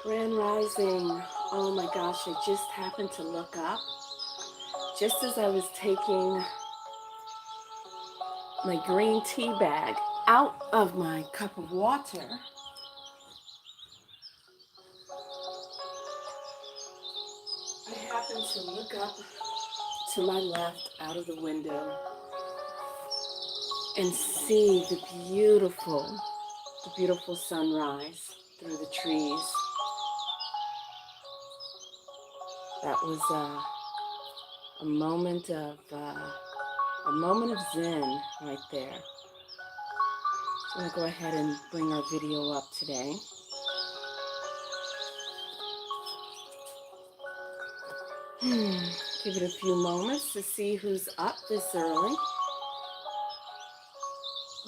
Grand Rising. Oh my gosh, I just happened to look up. Just as I was taking my green tea bag out of my cup of water, I happened to look up to my left out of the window and see the beautiful sunrise through the trees. That was a moment of zen right there. So I'm gonna go ahead and bring our video up today. Give it a few moments to see who's up this early.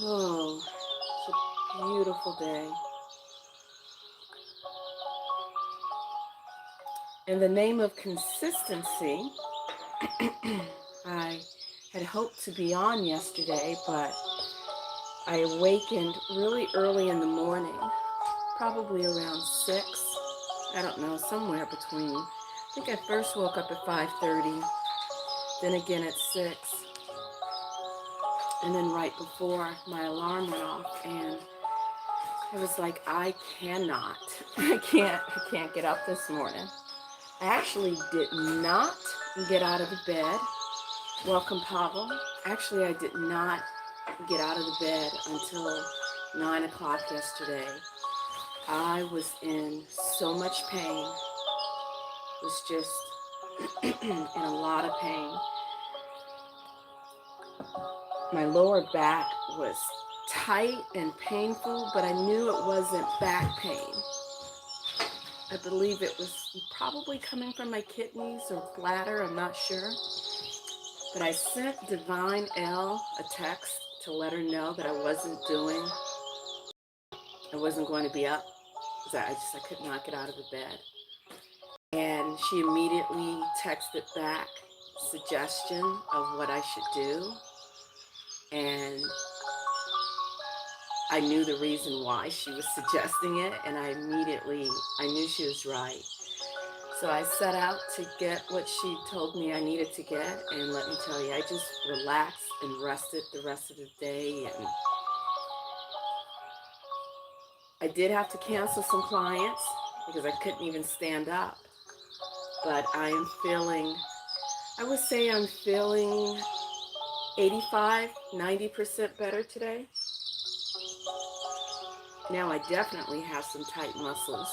Oh, it's a beautiful day. In the name of consistency, I had hoped to be on yesterday, but I awakened really early in the morning, probably around 6. I don't know, somewhere between. I think I first woke up at 5:30, then again at 6, and then right before my alarm went off, and I was like, I can't get up this morning. I actually did not get out of the bed. Welcome, Pavel. Actually, I did not get out of the bed until 9 o'clock yesterday. I was in so much pain. Was just in a lot of pain. My lower back was tight and painful, but I knew it wasn't back pain. I believe it was probably coming from my kidneys or bladder, I'm not sure. But I sent Divine L a text to let her know that I wasn't going to be up. I could not get out of the bed. And she immediately texted back suggestion of what I should do. And I knew the reason why she was suggesting it, and I knew she was right. So I set out to get what she told me I needed to get, and let me tell you, I just relaxed and rested the rest of the day. And I did have to cancel some clients because I couldn't even stand up. But I would say I'm feeling 85, 90% better today. Now I definitely have some tight muscles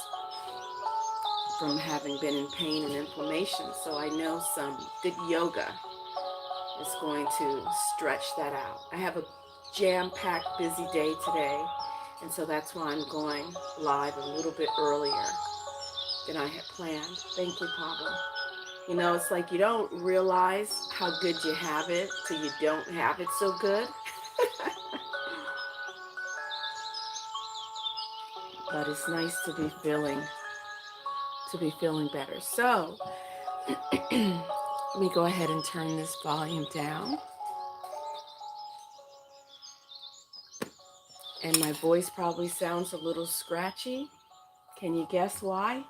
from having been in pain and inflammation. So I know some good yoga is going to stretch that out. I have a jam-packed busy day today. And so that's why I'm going live a little bit earlier than I had planned. Thank you, Pablo. You know, it's like you don't realize how good you have it till you don't have it so good. But it's nice to be feeling better. So let me go ahead and turn this volume down. And my voice probably sounds a little scratchy. Can you guess why?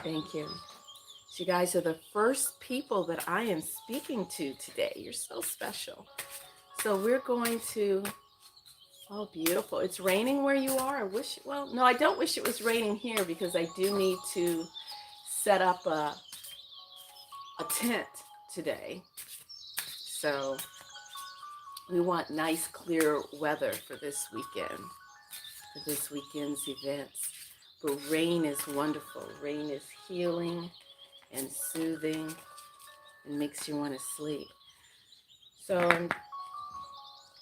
Thank you. So you guys are the first people that I am speaking to today. You're so special. So we're going to, oh, beautiful. It's raining where you are. No, I don't wish it was raining here because I do need to set up a tent today. So we want nice, clear weather for this weekend, for this weekend's events. But rain is wonderful. Rain is healing and soothing and makes you want to sleep. So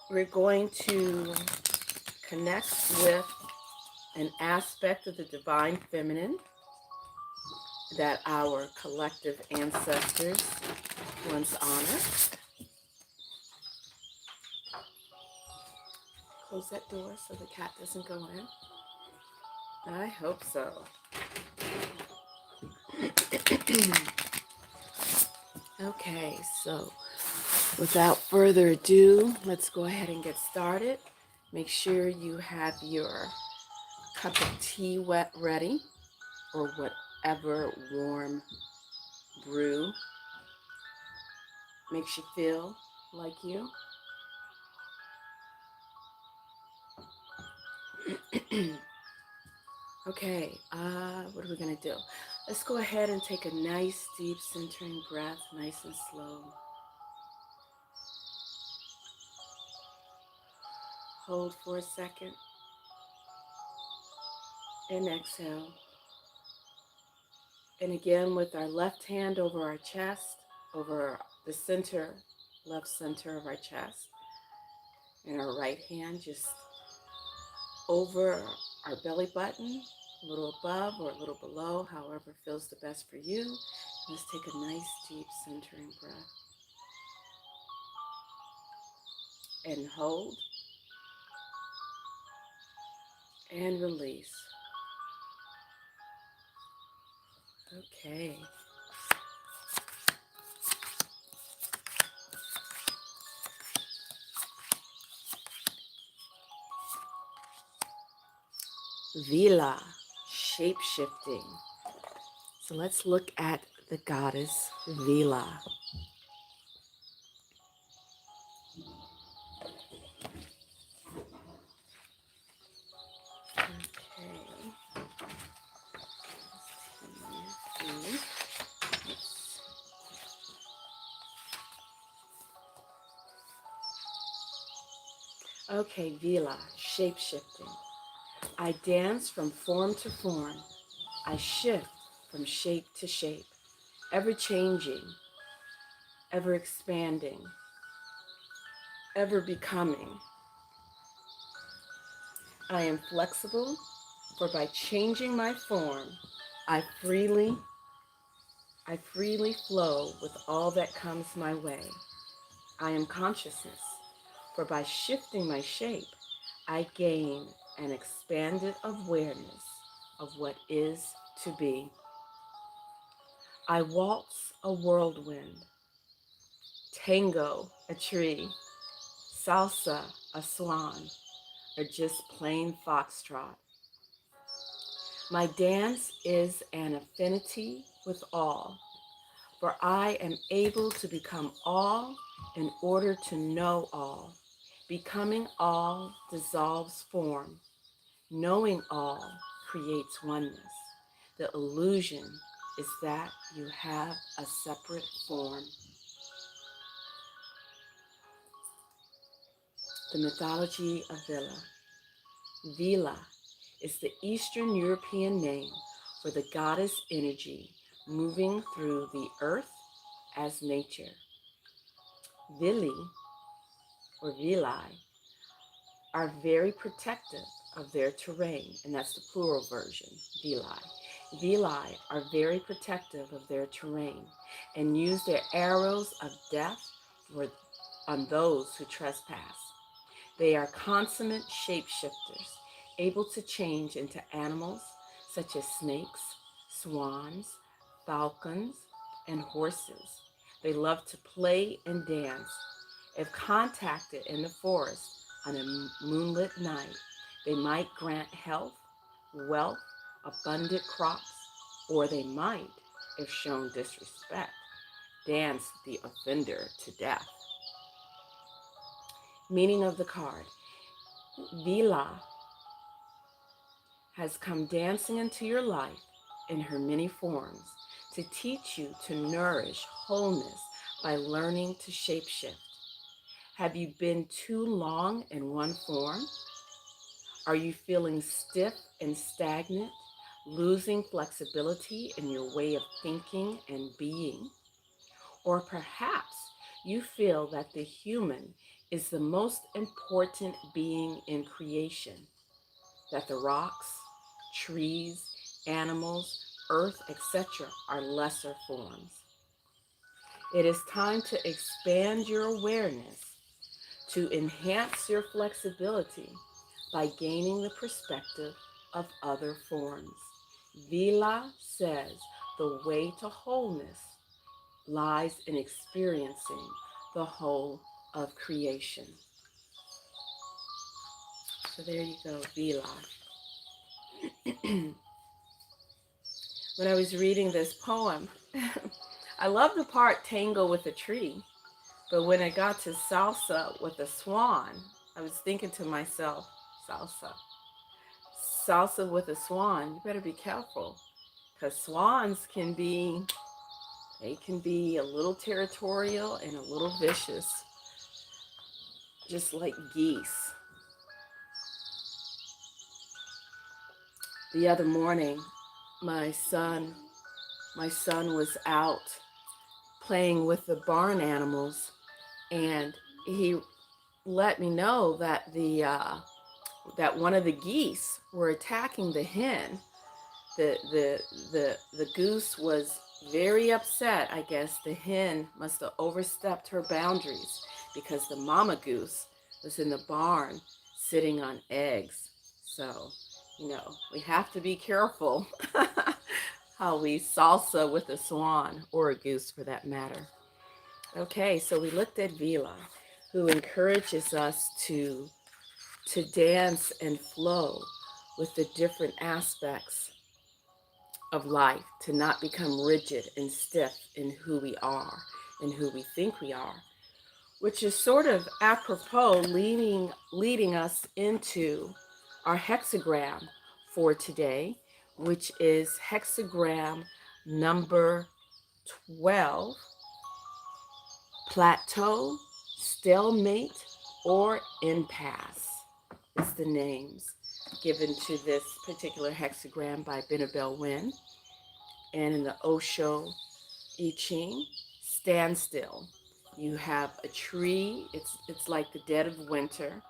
we're going to connect with an aspect of the divine feminine that our collective ancestors once honored. Close that door so the cat doesn't go in. I hope so. Okay, so without further ado, let's go ahead and get started. Make sure you have your cup of tea wet ready, or whatever warm brew makes you feel like you. Okay, what are we going to do? Let's go ahead and take a nice deep centering breath, nice and slow. Hold for a second and exhale. And again, with our left hand over our chest, over the center, left center of our chest, and our right hand just over our belly button, a little above or a little below, however feels the best for you. Let's take a nice deep centering breath and hold and release. Okay. Vila, shape-shifting. So let's look at the goddess Vila. Okay, Vila, shape-shifting. I dance from form to form. I shift from shape to shape, ever changing, ever expanding, ever becoming. I am flexible, for by changing my form, I freely flow with all that comes my way. I am consciousness, for by shifting my shape, I gain an expanded awareness of what is to be. I waltz a whirlwind, tango a tree, salsa a swan, or just plain foxtrot. My dance is an affinity with all, for I am able to become all in order to know all. Becoming all dissolves form. Knowing all creates oneness. The illusion is that you have a separate form. The mythology of Vila. Vila is the Eastern European name for the goddess energy moving through the earth as nature. Vili, or Vili, are very protective of their terrain, and that's the plural version, Vili. Vili are very protective of their terrain and use their arrows of death on those who trespass. They are consummate shapeshifters, able to change into animals such as snakes, swans, falcons, and horses. They love to play and dance. If contacted in the forest on a moonlit night, they might grant health, wealth, abundant crops, or they might, if shown disrespect, dance the offender to death. Meaning of the card. Vila has come dancing into your life in her many forms to teach you to nourish wholeness by learning to shapeshift. Have you been too long in one form? Are you feeling stiff and stagnant, losing flexibility in your way of thinking and being? Or perhaps you feel that the human is the most important being in creation, that the rocks, trees, animals, earth, etc. are lesser forms. It is time to expand your awareness, to enhance your flexibility by gaining the perspective of other forms. Vila says the way to wholeness lies in experiencing the whole of creation. So there you go, Vila. When I was reading this poem, I love the part tango with a tree, but when I got to salsa with a swan, I was thinking to myself, salsa with a swan, you better be careful, because swans they can be a little territorial and a little vicious, just like geese. The other morning, my son was out playing with the barn animals, and he let me know that that one of the geese were attacking the hen. The goose was very upset. I guess the hen must have overstepped her boundaries because the mama goose was in the barn sitting on eggs. So, we have to be careful how we salsa with a swan, or a goose for that matter. Okay, so we looked at Vila, who encourages us to dance and flow with the different aspects of life, to not become rigid and stiff in who we are and who we think we are, which is sort of apropos leading us into our hexagram for today, which is hexagram number 12, plateau, stalemate, or impasse is the names given to this particular hexagram by Benabel Wynn. And in the Osho I Ching, standstill. You have a tree, it's like the dead of winter.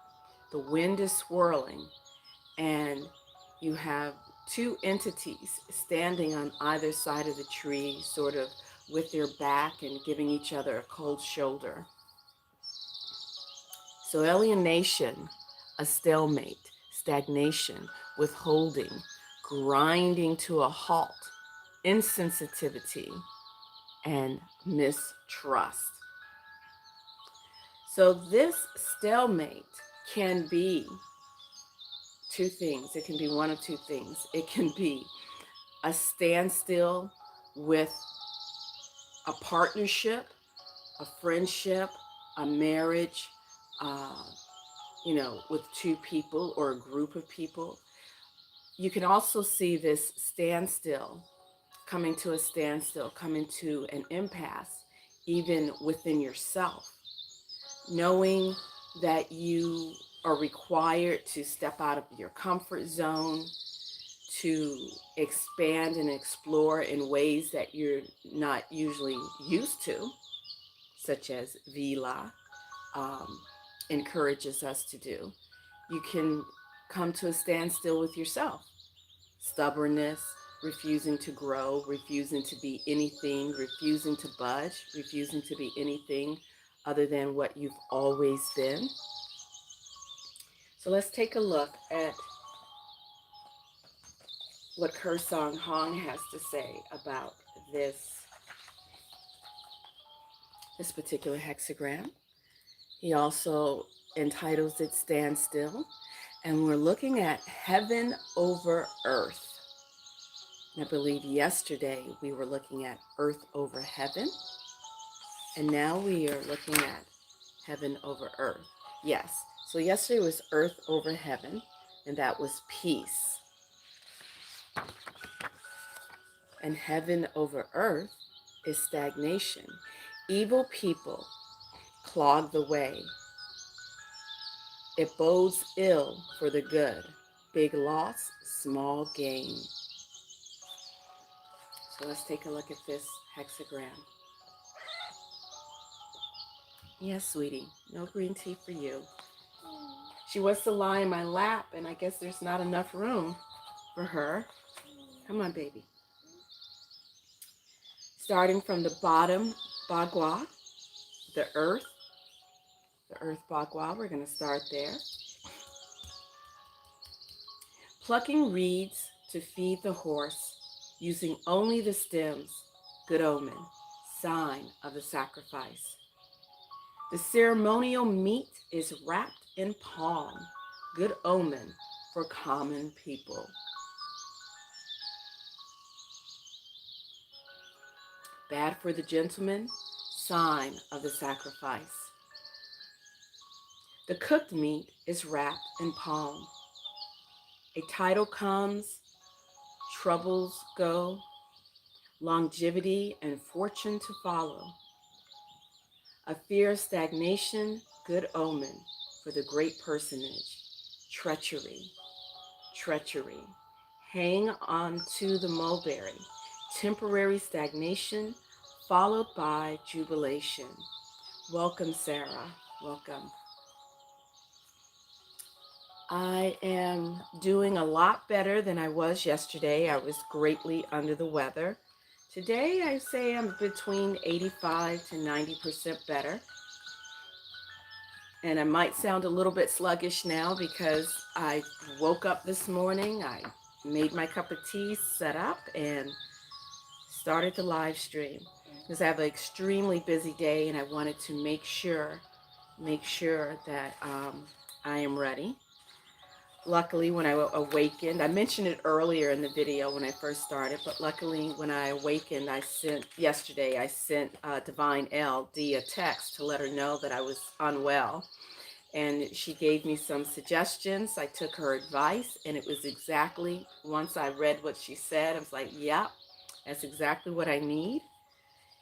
The wind is swirling, and you have two entities standing on either side of the tree, sort of with their back and giving each other a cold shoulder. So alienation, a stalemate, stagnation, withholding, grinding to a halt, insensitivity, and mistrust. So this stalemate can be two things. It can be one of two things. It can be a standstill with a partnership, a friendship, a marriage, with two people or a group of people. You can also see this standstill, coming to a standstill, coming to an impasse, even within yourself, knowing that you are required to step out of your comfort zone, to expand and explore in ways that you're not usually used to, such as Vila encourages us to do. You can come to a standstill with yourself. Stubbornness, refusing to grow, refusing to be anything, refusing to budge, refusing to be anything other than what you've always been. So let's take a look at what Kersong Hong has to say about this particular hexagram. He also entitles it Standstill, and we're looking at heaven over earth. And I believe yesterday we were looking at earth over heaven, and now we are looking at heaven over earth. Yes, so yesterday was earth over heaven, and that was peace. And heaven over earth is stagnation. Evil people clog the way. It bodes ill for the good. Big loss, small gain. So let's take a look at this hexagram. Yes, sweetie, no green tea for you. She wants to lie in my lap, and I guess there's not enough room for her. Come on, baby. Starting from the bottom, Bagua, the earth Bagua, we're going to start there. Plucking reeds to feed the horse, using only the stems, good omen, sign of the sacrifice. The ceremonial meat is wrapped in palm, good omen for common people. Bad for the gentleman, sign of the sacrifice. The cooked meat is wrapped in palm. A title comes, troubles go, longevity and fortune to follow. A fear of stagnation, good omen for the great personage. Treachery, treachery. Hang on to the mulberry. Temporary stagnation followed by jubilation. Welcome, Sarah. Welcome. I am doing a lot better than I was yesterday. I was greatly under the weather. Today, I say I'm between 85 to 90% better. And I might sound a little bit sluggish now because I woke up this morning, I made my cup of tea, set up, and started the live stream. Because I have an extremely busy day and I wanted to make sure that I am ready. Luckily, when I awakened, I mentioned it earlier in the video when I first started, but luckily when I awakened, I sent Divine L D a text to let her know that I was unwell. And she gave me some suggestions. I took her advice, and it was exactly, once I read what she said, I was like, yep, that's exactly what I need.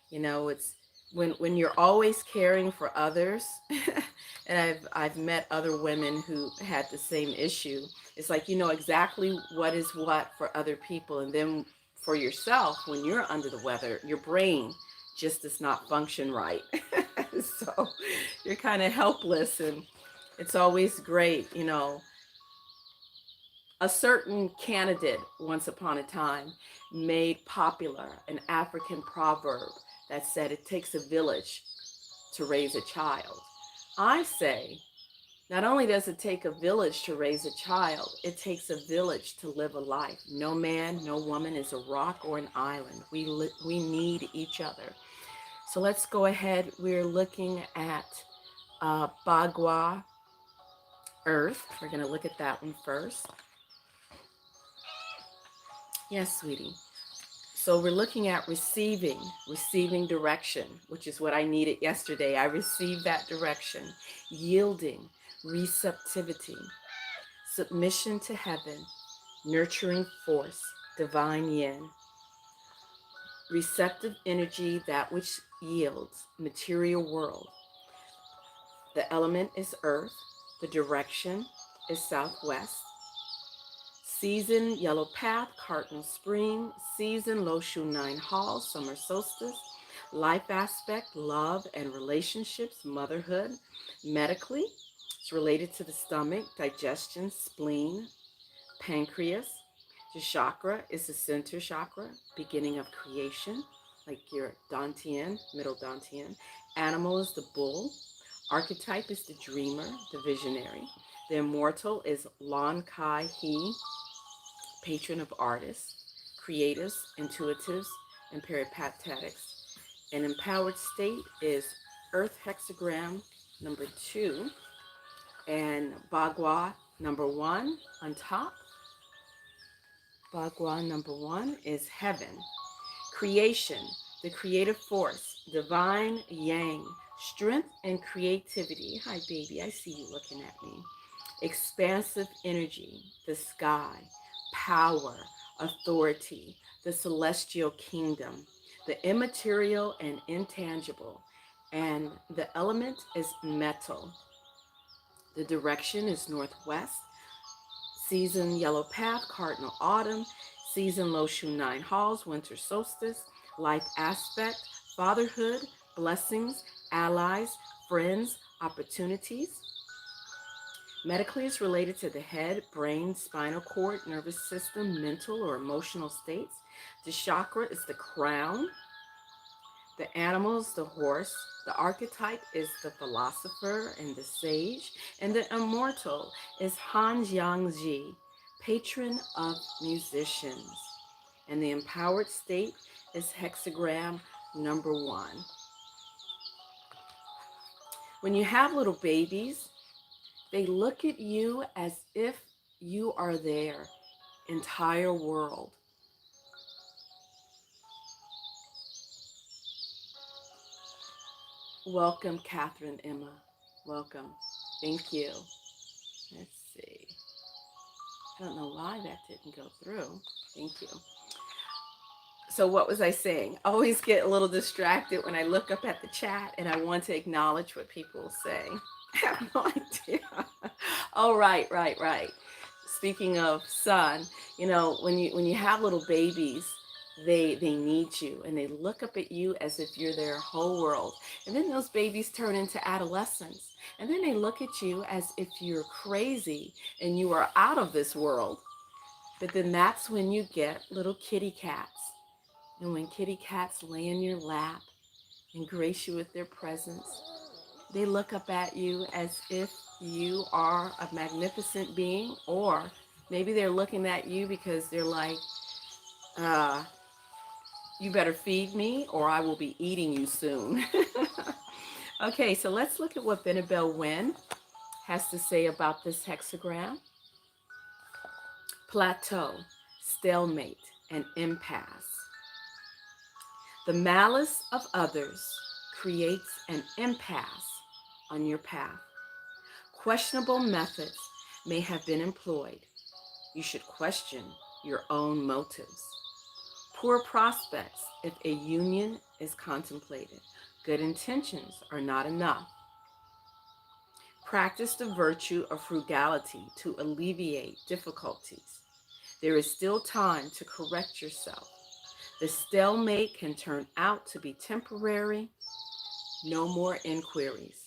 You know, it's when you're always caring for others, and I've met other women who had the same issue. It's like you know exactly what is what for other people, and then for yourself, when you're under the weather, your brain just does not function right. So you're kind of helpless, and it's always great, you know. A certain candidate once upon a time made popular an African proverb that said it takes a village to raise a child. I say, not only does it take a village to raise a child, it takes a village to live a life. No man, no woman is a rock or an island. We need each other. So let's go ahead. We're looking at Bagua Earth. We're going to look at that one first. Yes, sweetie. So we're looking at receiving direction, which is what I needed yesterday. I received that direction. Yielding, receptivity, submission to heaven, nurturing force, divine yin. Receptive energy, that which yields, material world. The element is earth. The direction is southwest. Season, yellow path, cardinal spring. Season, low shu 9 hall, summer solstice. Life aspect, love and relationships, motherhood. Medically, it's related to the stomach, digestion, spleen, pancreas. The chakra is the center chakra, beginning of creation, like your Dantian, middle Dantian. Animal is the bull. Archetype is the dreamer, the visionary. The immortal is Lon Kai He, patron of artists, creatives, intuitives, and peripatetics. An empowered state is Earth hexagram number 2 and Bagua number 1 on top. Bagua number 1 is heaven. Creation, the creative force, divine yang, strength and creativity. Hi, baby, I see you looking at me. Expansive energy, the sky, power, authority, the celestial kingdom, the immaterial and intangible, and the element is metal. The direction is northwest. Season, yellow path, cardinal autumn. Season, low shu 9 halls, winter solstice. Life aspect, fatherhood, blessings, allies, friends, opportunities. Medically, it's related to the head, brain, spinal cord, nervous system, mental or emotional states. The chakra is the crown. The animal is the horse. The archetype is the philosopher and the sage. And the immortal is Han Jiangji, patron of musicians. And the empowered state is hexagram number 1. When you have little babies, They look at you as if you are their entire world. Welcome, Catherine Emma. Welcome. Thank you. Let's see. I don't know why that didn't go through. Thank you. So what was I saying? I always get a little distracted when I look up at the chat and I want to acknowledge what people say. I have no idea. Oh, right. Speaking of sun, when you have little babies, they need you and they look up at you as if you're their whole world. And then those babies turn into adolescents. And then they look at you as if you're crazy and you are out of this world. But then that's when you get little kitty cats. And when kitty cats lay in your lap and grace you with their presence, they look up at you as if you are a magnificent being, or maybe they're looking at you because they're like, you better feed me or I will be eating you soon. Okay, so let's look at what Benabel Wynn has to say about this hexagram. Plateau, stalemate, and impasse. The malice of others creates an impasse on your path. Questionable methods may have been employed. You should question your own motives. Poor prospects if a union is contemplated. Good intentions are not enough. Practice the virtue of frugality to alleviate difficulties. There is still time to correct yourself. The stalemate can turn out to be temporary. No more inquiries.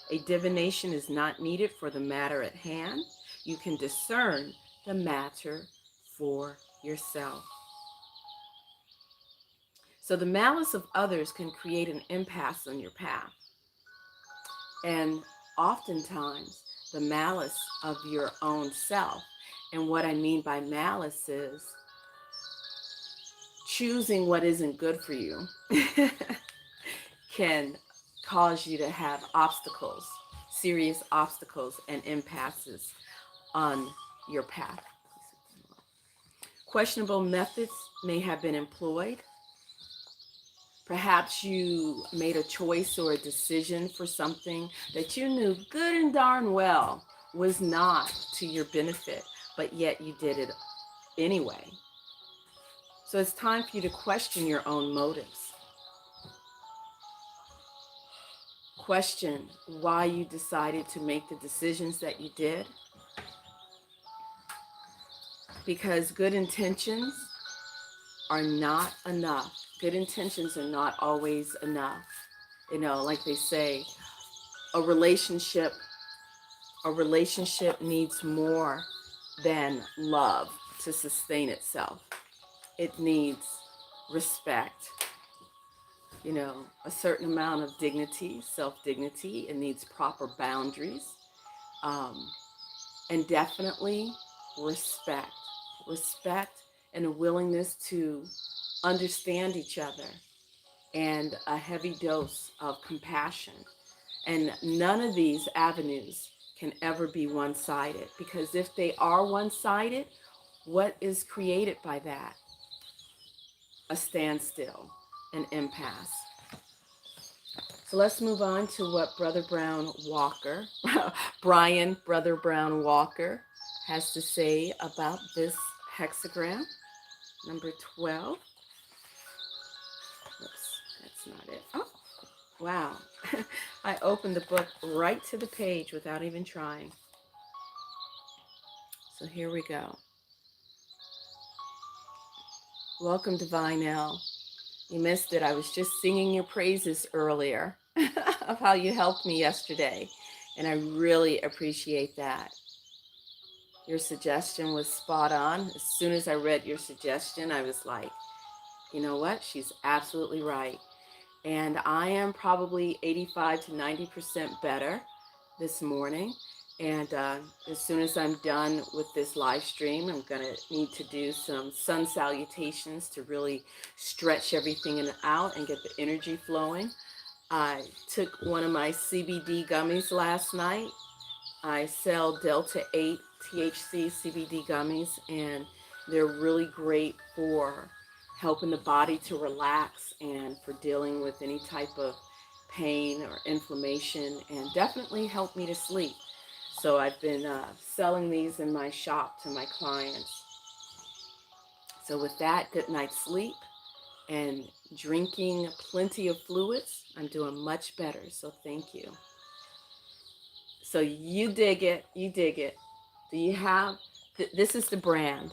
A divination is not needed for the matter at hand. You can discern the matter for yourself. So the malice of others can create an impasse on your path. And oftentimes, the malice of your own self. And what I mean by malice is choosing what isn't good for you can cause you to have obstacles, serious obstacles and impasses on your path. Questionable methods may have been employed. Perhaps you made a choice or a decision for something that you knew good and darn well was not to your benefit, but yet you did it anyway. So it's time for you to question your own motives. Question why you decided to make the decisions that you did. Because good intentions are not enough. Good intentions are not always enough. Like they say, a relationship needs more than love to sustain itself. It needs respect, a certain amount of dignity, self-dignity. It needs proper boundaries, and definitely respect and a willingness to understand each other, and a heavy dose of compassion. And none of these avenues can ever be one-sided, because if they are one-sided, what is created by that? A standstill, an impasse. So let's move on to what Brian Brother Brown Walker has to say about this hexagram, number 12. Oops, that's not it. Oh, wow. I opened the book right to the page without even trying. So here we go. Welcome, Divine L. You missed it. I was just singing your praises earlier of how you helped me yesterday, and I really appreciate that. Your suggestion was spot on. As soon as I read your suggestion, I was like, you know what? She's absolutely right. And I am probably 85 to 90% better this morning. And as soon as I'm done with this live stream, I'm going to need to do some sun salutations to really stretch everything out and get the energy flowing. I took one of my CBD gummies last night, I sell Delta 8 THC CBD gummies, and they're really great for helping the body to relax and for dealing with any type of pain or inflammation, and definitely help me to sleep. So I've been selling these in my shop to my clients. So with that, good night's sleep and drinking plenty of fluids, I'm doing much better. So thank you. So you dig it. You dig it. Do you have, this is the brand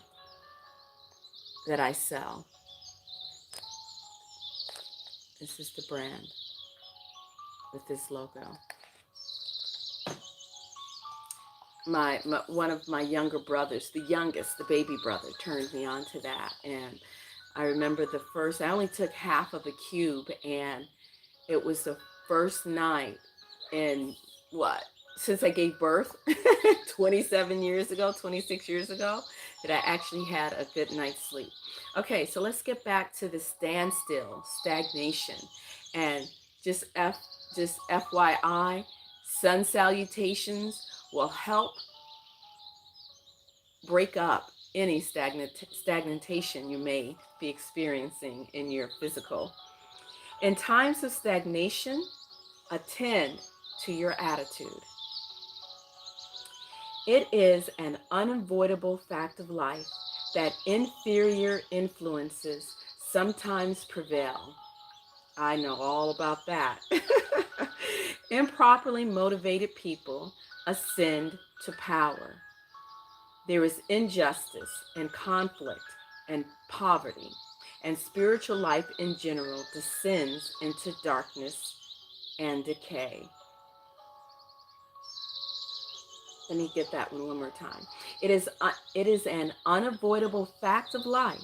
that I sell. This is the brand with this logo. My one of my younger brothers, the youngest, the baby brother, turned me on to that. And I remember I only took half of a cube, and it was the first night in since I gave birth 27 years ago, 26 years ago, that I actually had a good night's sleep. Okay, so let's get back to the stagnation. And just FYI, sun salutations will help break up any stagnation you may be experiencing in your physical. In times of stagnation, attend to your attitude. It is an unavoidable fact of life that inferior influences sometimes prevail. I know all about that. Improperly motivated people ascend to power. There is injustice and conflict and poverty, and spiritual life in general descends into darkness and decay. Let me get that one more time. It is an unavoidable fact of life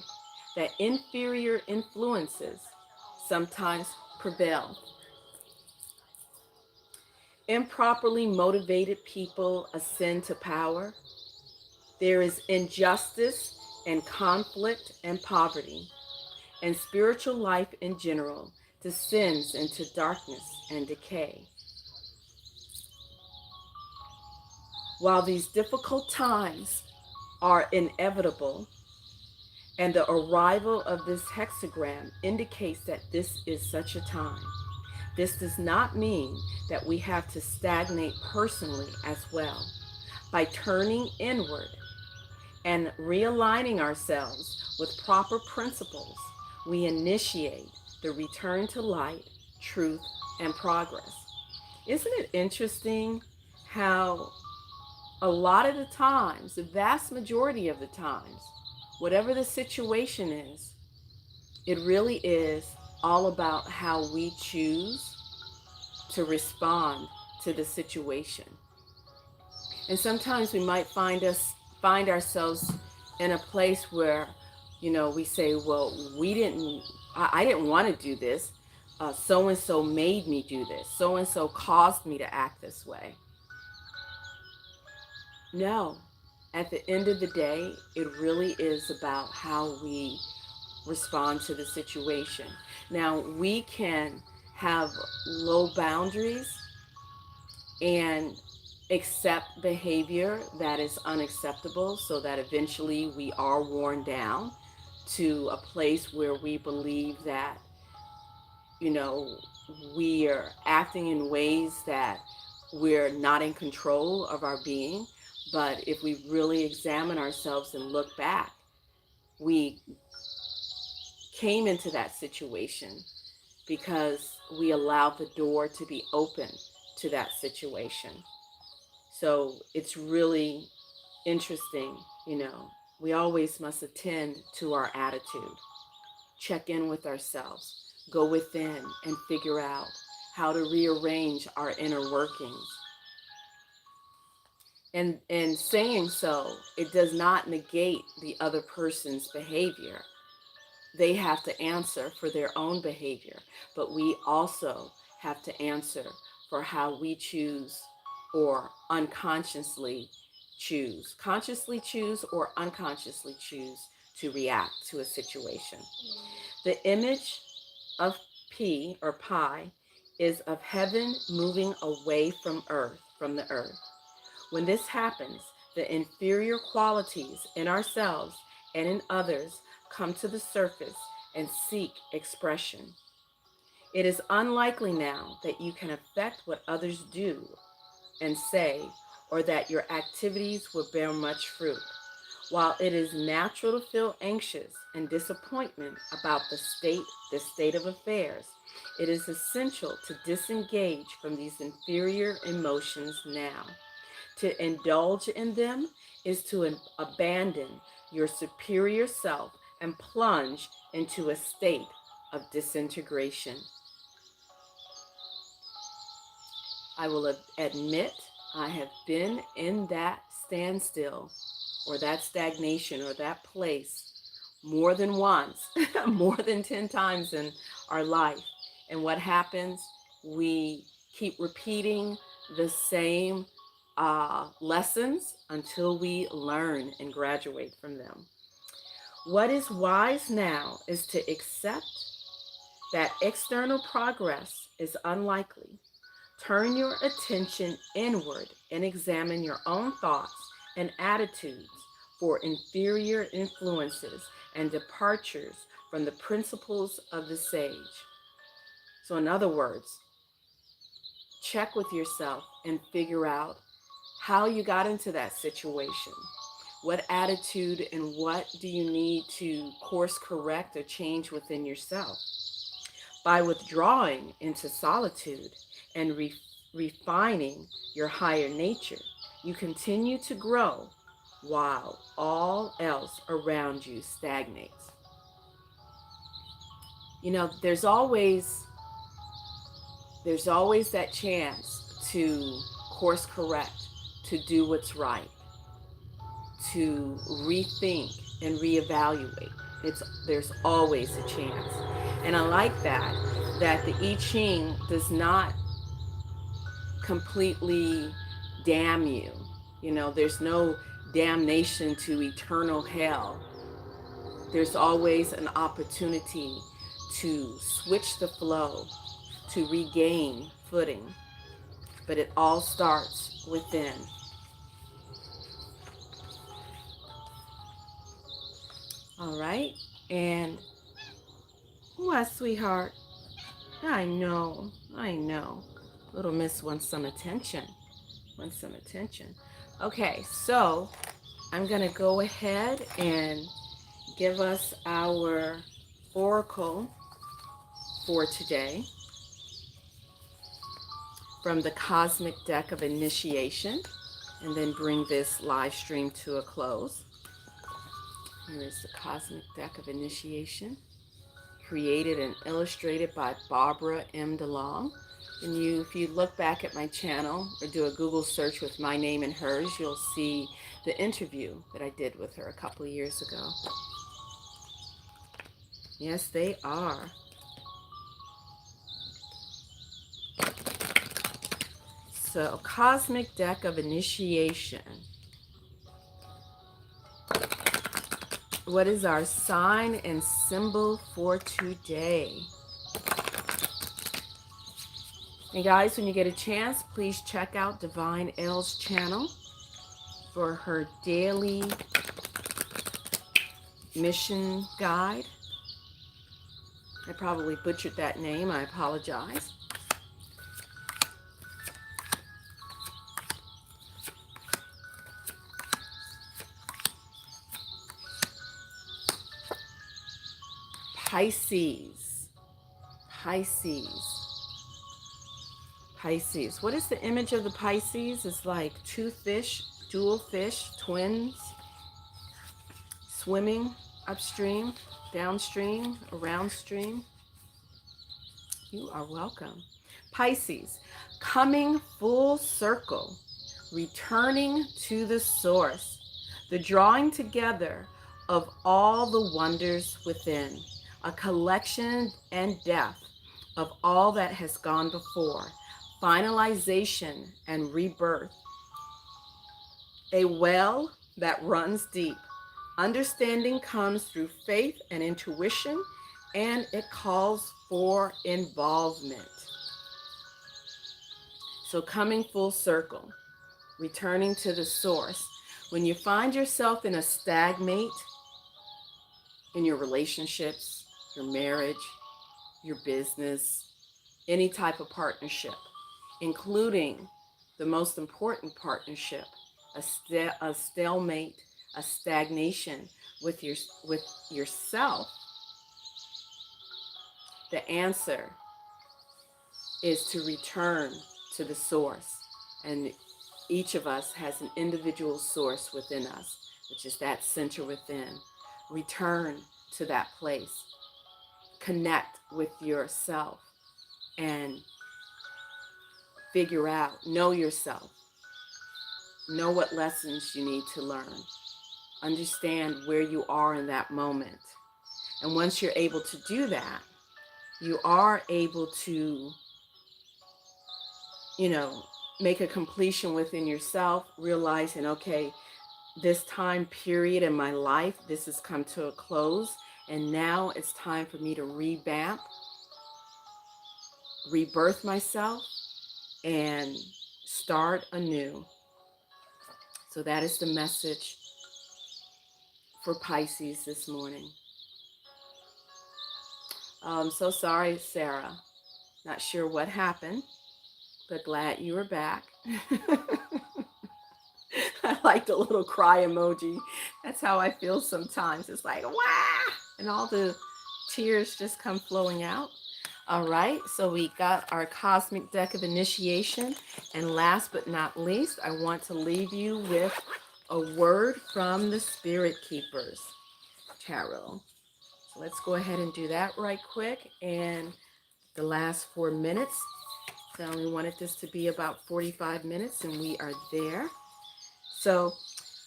that inferior influences sometimes prevail. Improperly motivated people ascend to power. There is injustice and conflict and poverty, and spiritual life in general descends into darkness and decay. While these difficult times are inevitable, and the arrival of this hexagram indicates that this is such a time, this does not mean that we have to stagnate personally as well. By turning inward and realigning ourselves with proper principles, we initiate the return to light, truth, and progress. Isn't it interesting how a lot of the times, the vast majority of the times, whatever the situation is, it really is all about how we choose to respond to the situation. And sometimes we might find ourselves in a place where, we say, well, I didn't want to do this. So and so made me do this. So and so caused me to act this way. No, at the end of the day, it really is about how we respond to the situation. Now, we can have low boundaries and accept behavior that is unacceptable, so that eventually we are worn down to a place where we believe that, we are acting in ways that we're not in control of our being. But if we really examine ourselves and look back, we came into that situation because we allowed the door to be open to that situation. So it's really interesting, we always must attend to our attitude, check in with ourselves, go within and figure out how to rearrange our inner workings. And in saying so, it does not negate the other person's behavior. They have to answer for their own behavior, but we also have to answer for how we choose or unconsciously choose, consciously choose or unconsciously choose to react to a situation. The image of P or pi is of heaven moving away from the earth. When this happens, the inferior qualities in ourselves and in others come to the surface and seek expression. It is unlikely now that you can affect what others do and say, or that your activities will bear much fruit. While it is natural to feel anxious and disappointment about the state of affairs, it is essential to disengage from these inferior emotions now. To indulge in them is to abandon your superior self and plunge into a state of disintegration. I will admit I have been in that standstill or that stagnation or that place more than once, more than 10 times in our life. And what happens? We keep repeating the same lessons until we learn and graduate from them. What is wise now is to accept that external progress is unlikely. Turn your attention inward and examine your own thoughts and attitudes for inferior influences and departures from the principles of the sage. So, in other words, check with yourself and figure out how you got into that situation. What attitude and what do you need to course correct or change within yourself? By withdrawing into solitude and refining your higher nature, you continue to grow while all else around you stagnates. You know, there's always that chance to course correct, to do what's right, to rethink and reevaluate. There's always a chance. And I like that the I Ching does not completely damn you. You know, there's no damnation to eternal hell. There's always an opportunity to switch the flow, to regain footing. But it all starts within. All right. And what, sweetheart? I know. Little Miss wants some attention. Okay, so I'm going to go ahead and give us our oracle for today from the Cosmic Deck of Initiation, and then bring this live stream to a close. Here is the Cosmic Deck of Initiation, created and illustrated by Barbara M. DeLong. And if you look back at my channel or do a Google search with my name and hers, you'll see the interview that I did with her a couple of years ago. Yes, they are. So, Cosmic Deck of Initiation. What is our sign and symbol for today? And guys, when you get a chance, please check out Divine L's channel for her daily mission guide. I probably butchered that name. I apologize. Pisces. What is the image of the Pisces? It's like two fish, dual fish, twins, swimming upstream, downstream, around stream. You are welcome. Pisces, coming full circle, returning to the source, the drawing together of all the wonders within, a collection and depth of all that has gone before, finalization and rebirth, a well that runs deep. Understanding comes through faith and intuition, and it calls for involvement. So coming full circle, returning to the source. When you find yourself in a stagnate in your relationships, your marriage, your business, any type of partnership, including the most important partnership, a stalemate, a stagnation with yourself, the answer is to return to the source. And each of us has an individual source within us, which is that center within. Return to that place. Connect with yourself and figure out, know yourself. Know what lessons you need to learn. Understand where you are in that moment. And once you're able to do that, you are able to, make a completion within yourself, realizing, okay, this time period in my life, this has come to a close. And now it's time for me to revamp, rebirth myself, and start anew. So that is the message for Pisces this morning. I'm so sorry, Sarah. Not sure what happened, but glad you were back. I like the little cry emoji. That's how I feel sometimes. It's like, wah! And all the tears just come flowing out. All right, so we got our cosmic deck of initiation. And last but not least, I want to leave you with a word from the Spirit Keepers Tarot. So let's go ahead and do that right quick. And the last 4 minutes. So we wanted this to be about 45 minutes, and we are there. So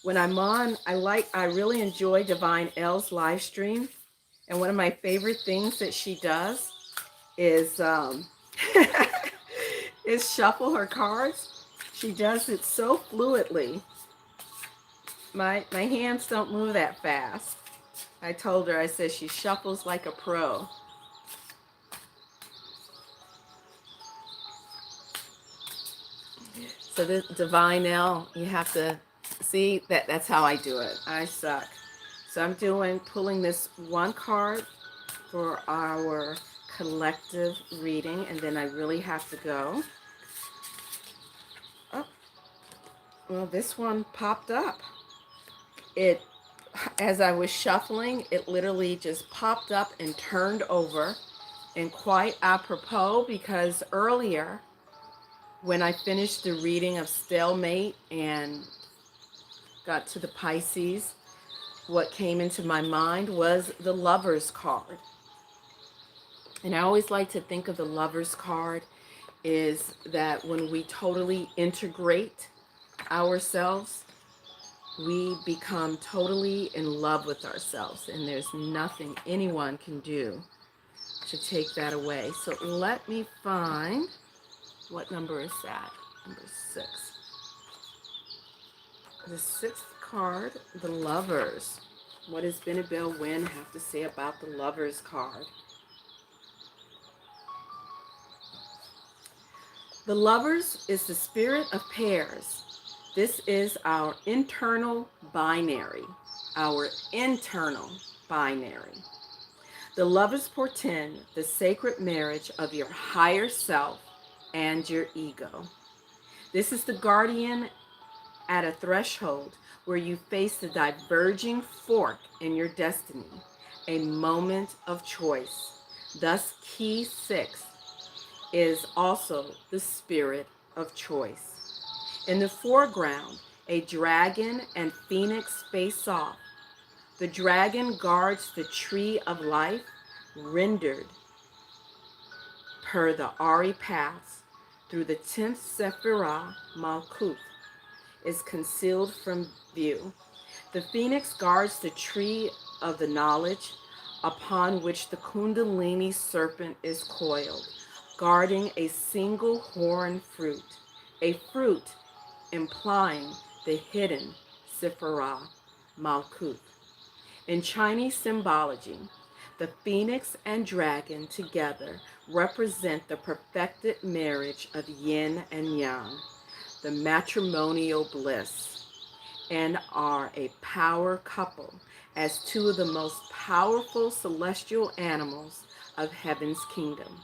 when I'm on, I really enjoy Divine L's live stream. And one of my favorite things that she does is is shuffle her cards. She does it so fluidly. My hands don't move that fast. I told her, I said she shuffles like a pro. So this Divine L, you have to see that's how I do it. I suck. So I'm pulling this one card for our collective reading, and then I really have to go. Oh, well, this one popped up. As I was shuffling, it literally just popped up and turned over, and quite apropos, because earlier when I finished the reading of Stalemate and got to the Pisces, what came into my mind was the Lover's card. And I always like to think of the Lover's card is that when we totally integrate ourselves, we become totally in love with ourselves, and there's nothing anyone can do to take that away. So let me find, what number is that? Number 6. The 6th card, the Lovers. What does Benebell Wynn have to say about the Lovers card? The Lovers is the spirit of pairs. This is our internal binary. Our internal binary. The Lovers portend the sacred marriage of your higher self and your ego. This is the guardian at a threshold where you face the diverging fork in your destiny, a moment of choice. Thus, key 6 is also the spirit of choice. In the foreground, a dragon and phoenix face off. The dragon guards the tree of life, rendered per the Ari paths through the 10th Sephirah Malkuth, is concealed from view. The phoenix guards the tree of the knowledge upon which the Kundalini serpent is coiled, guarding a single horn fruit, a fruit implying the hidden Sephirah Malkuth. In Chinese symbology, the phoenix and dragon together represent the perfected marriage of yin and yang. the matrimonial bliss, and are a power couple as two of the most powerful celestial animals of heaven's kingdom.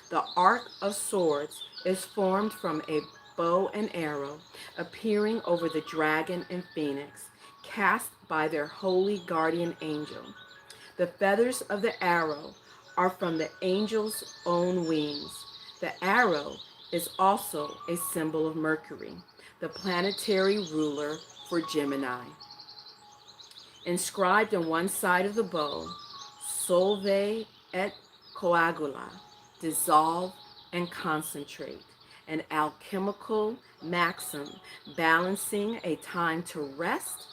The Ark of Swords is formed from a bow and arrow appearing over the dragon and phoenix, cast by their holy guardian angel. The feathers of the arrow are from the angel's own wings. The arrow is also a symbol of Mercury, the planetary ruler for Gemini. Inscribed on one side of the bow, Solve et coagula, dissolve and concentrate, an alchemical maxim balancing a time to rest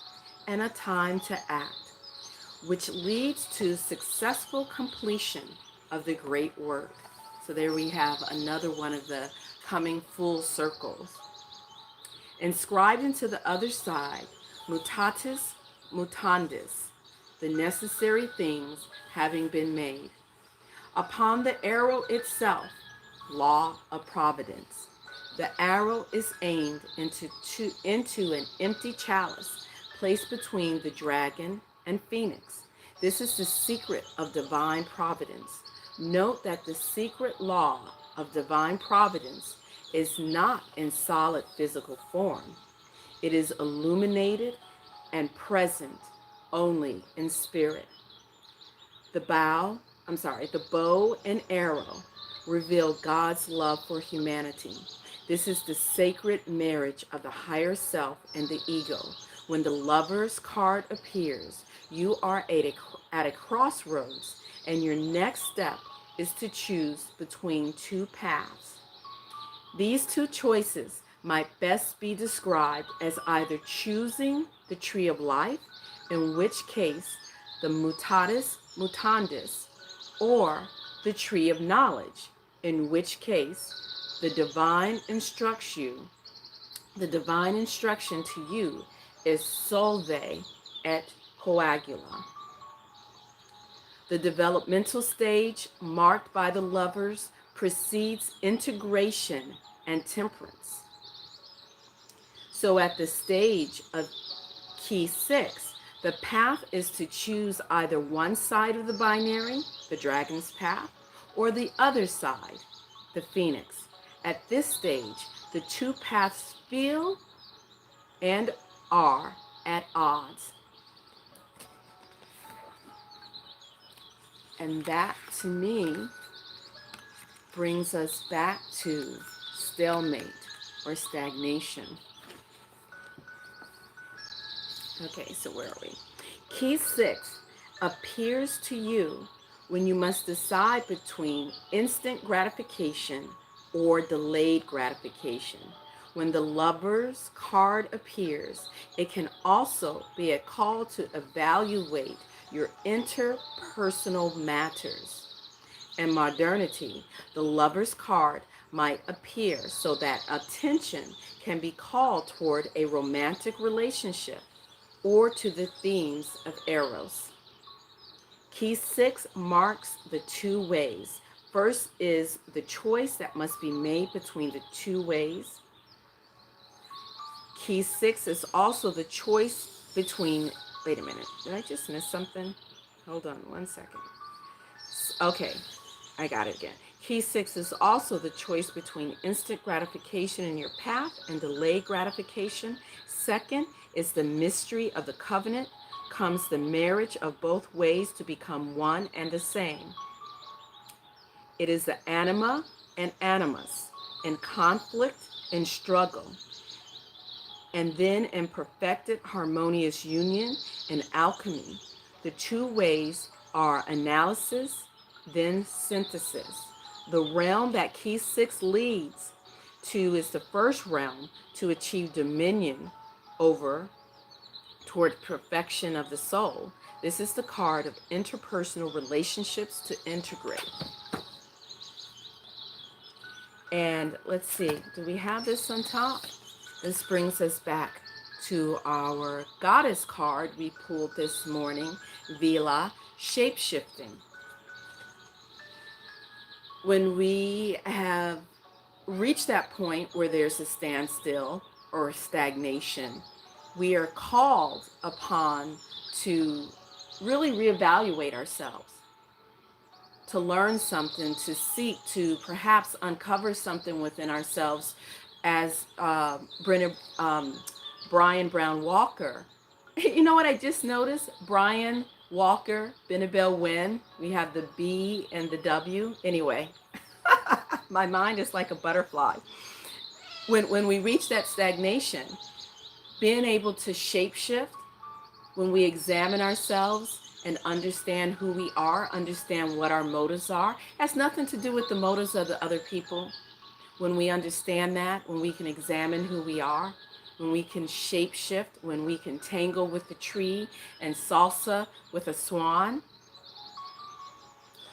and a time to act, which leads to successful completion of the great work. So there we have another one of the coming full circles. Inscribed into the other side, mutatis mutandis, the necessary things having been made. Upon the arrow itself, law of providence. The arrow is aimed into an empty chalice placed between the dragon and phoenix. This is the secret of divine providence. Note that the secret law of divine providence is not in solid physical form. It is illuminated and present only in spirit. The bow and arrow reveal God's love for humanity. This is the sacred marriage of the higher self and the ego. When the lover's card appears, you are at a crossroads, and your next step is to choose between two paths. These two choices might best be described as either choosing the tree of life, in which case the mutatis mutandis, or the tree of knowledge, in which case the divine instruction to you is solve et coagula. The developmental stage marked by the lovers precedes integration and temperance. So at the stage of key 6, the path is to choose either one side of the binary, the dragon's path, or the other side, the phoenix. At this stage, the two paths feel and are at odds. And that, to me, brings us back to stalemate or stagnation. Okay, so where are we? Key 6 appears to you when you must decide between instant gratification or delayed gratification. When the lover's card appears, it can also be a call to evaluate your interpersonal matters. In modernity, the lover's card might appear so that attention can be called toward a romantic relationship or to the themes of Eros. Key 6 marks the two ways. First is the choice that must be made between the two ways. Key 6 is also the choice between, wait a minute, did I just miss something? Hold on one second. Okay, I got it again. Key 6 is also the choice between instant gratification in your path and delayed gratification. Second is the mystery of the covenant, comes the marriage of both ways to become one and the same. It is the anima and animus, in conflict and struggle, and then in perfected harmonious union and alchemy. The two ways are analysis, then synthesis. The realm that Key 6 leads to is the first realm to achieve dominion over toward perfection of the soul. This is the card of interpersonal relationships to integrate. And let's see, do we have this on top? This brings us back to our goddess card we pulled this morning, Vela, shapeshifting. When we have reach that point where there's a standstill or stagnation, we are called upon to really reevaluate ourselves, to learn something, to seek, to perhaps uncover something within ourselves, as Brian Brown Walker. You know what I just noticed? Brian Walker, Benabel Wynn. We have the B and the W. Anyway, my mind is like a butterfly. When we reach that stagnation, being able to shapeshift, when we examine ourselves and understand who we are, understand what our motives are, has nothing to do with the motives of the other people. When we understand that, when we can examine who we are, when we can shapeshift, when we can tangle with the tree and salsa with a swan,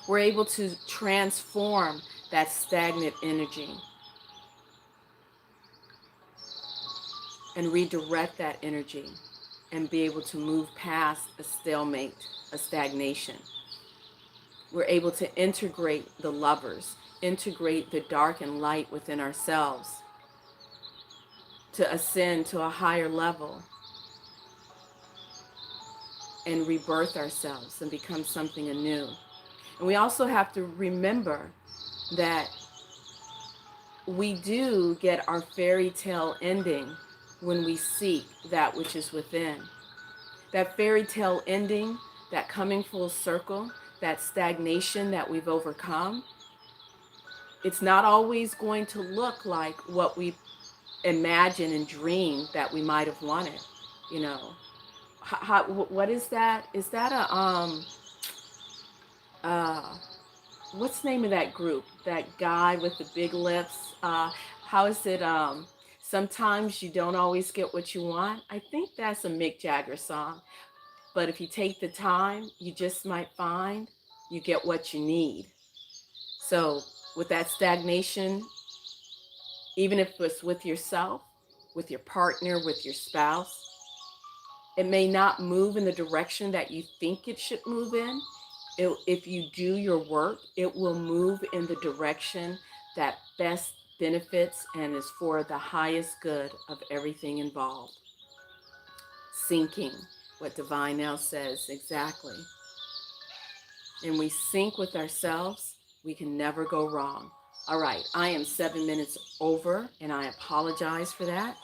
we're able to transform that stagnant energy and redirect that energy and be able to move past a stalemate, a stagnation. We're able to integrate the lovers, integrate the dark and light within ourselves, to ascend to a higher level and rebirth ourselves and become something anew. And we also have to remember that we do get our fairy tale ending when we seek that which is within. That fairy tale ending, that coming full circle, that stagnation that we've overcome, it's not always going to look like what we imagine and dream that we might have wanted. You know, what is that? Is that what's the name of that group? That guy with the big lips? How is it? Sometimes you don't always get what you want. I think that's a Mick Jagger song. But if you take the time, you just might find you get what you need. So with that stagnation, even if it's with yourself, with your partner, with your spouse, it may not move in the direction that you think it should move in. If you do your work, it will move in the direction that best benefits and is for the highest good of everything involved. Syncing, what Divine now says, exactly. And we sync with ourselves, we can never go wrong. All right, I am 7 minutes over, and I apologize for that.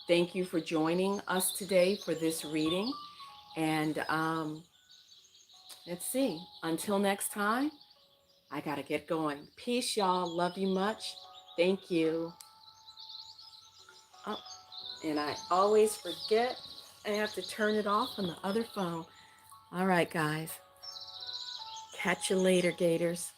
Thank you for joining us today for this reading. And let's see, until next time, I got to get going. Peace, y'all. Love you much. Thank you. Oh, and I always forget I have to turn it off on the other phone. All right, guys. Catch you later, Gators.